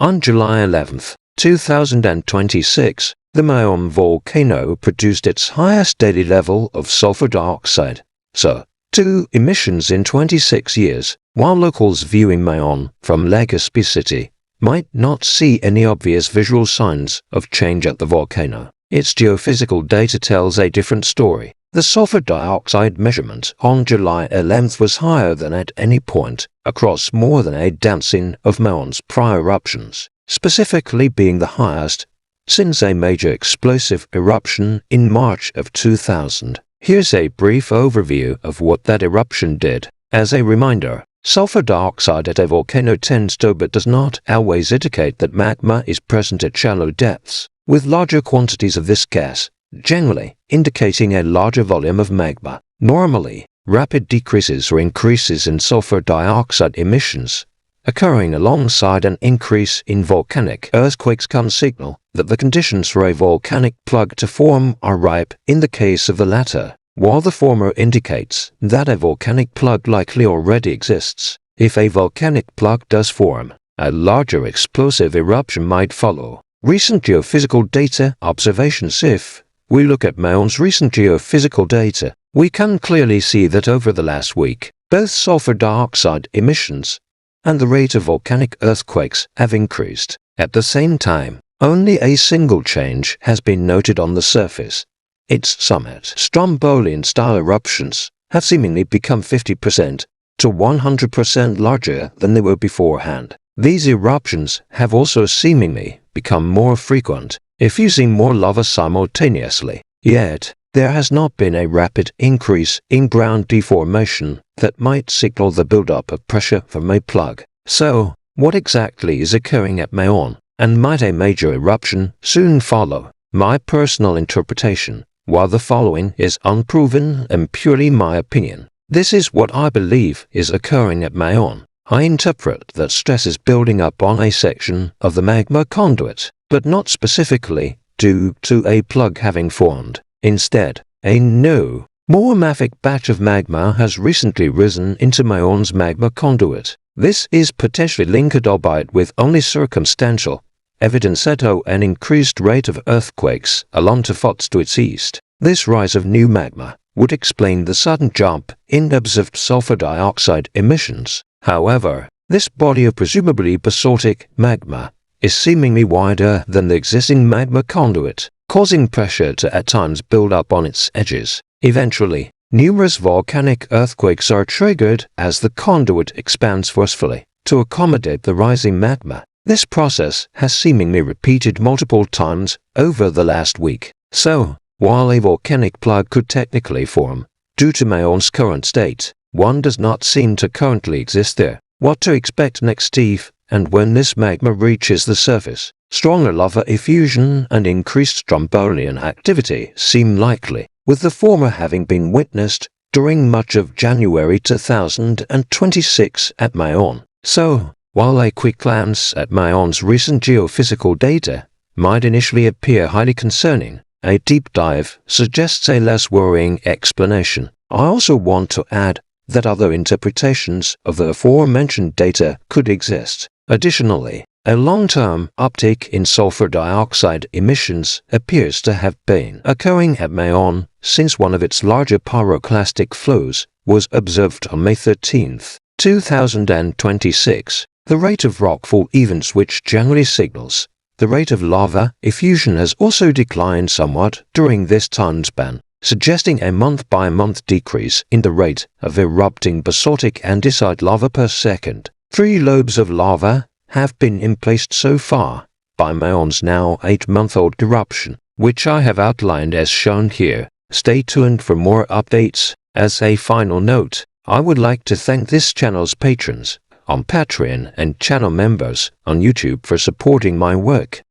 On July 11, 2026, the Mayon volcano produced its highest daily level of sulfur dioxide, SO2 emissions in 26 years, while locals viewing Mayon from Legacy City might not see any obvious visual signs of change at the volcano. Its geophysical data tells a different story. The sulfur dioxide measurement on July 11th was higher than at any point across more than a dozen of Mayon's prior eruptions, specifically being the highest since a major explosive eruption in March of 2000. Here's a brief overview of what that eruption did. As a reminder, sulfur dioxide at a volcano tends to but does not always indicate that magma is present at shallow depths, with larger quantities of this gas generally indicating a larger volume of magma. Normally, rapid decreases or increases in sulfur dioxide emissions occurring alongside an increase in volcanic earthquakes can signal that the conditions for a volcanic plug to form are ripe in the case of the latter, while the former indicates that a volcanic plug likely already exists. If a volcanic plug does form, a larger explosive eruption might follow. Recent geophysical data observations. If we look at Mayon's recent geophysical data, we can clearly see that over the last week, both sulfur dioxide emissions and the rate of volcanic earthquakes have increased. At the same time, only a single change has been noted on the surface. Its summit Strombolian-style eruptions have seemingly become 50% to 100% larger than they were beforehand. These eruptions have also seemingly become more frequent, effusing more lava simultaneously. Yet, there has not been a rapid increase in ground deformation that might signal the buildup of pressure from a plug. So, what exactly is occurring at Mayon, and might a major eruption soon follow? My personal interpretation, while the following is unproven and purely my opinion, this is what I believe is occurring at Mayon. I interpret that stress is building up on a section of the magma conduit, but not specifically due to a plug having formed. Instead, a new, more mafic batch of magma has recently risen into Mayon's magma conduit. This is potentially linked, albeit with only circumstantial evidence, to an increased rate of earthquakes along the faults to its east. This rise of new magma would explain the sudden jump in observed sulfur dioxide emissions. However, this body of presumably basaltic magma is seemingly wider than the existing magma conduit, causing pressure to at times build up on its edges. Eventually, numerous volcanic earthquakes are triggered as the conduit expands forcefully to accommodate the rising magma. This process has seemingly repeated multiple times over the last week. So, while a volcanic plug could technically form due to Mayon's current state, one does not seem to currently exist there. What to expect next, Steve? And when this magma reaches the surface, stronger lava effusion and increased Strombolian activity seem likely, with the former having been witnessed during much of January 2026 at Mayon. So, while a quick glance at Mayon's recent geophysical data might initially appear highly concerning, a deep dive suggests a less worrying explanation. I also want to add that other interpretations of the aforementioned data could exist. Additionally, a long-term uptick in sulfur dioxide emissions appears to have been occurring at Mayon since one of its larger pyroclastic flows was observed on May 13, 2026. The rate of rockfall events, which generally signals the rate of lava effusion, has also declined somewhat during this time span, suggesting a month-by-month decrease in the rate of erupting basaltic andesite lava per second. 3 lobes of lava have been emplaced so far by Mayon's now 8-month-old eruption, which I have outlined as shown here. Stay tuned for more updates. As a final note, I would like to thank this channel's patrons on Patreon and channel members on YouTube for supporting my work.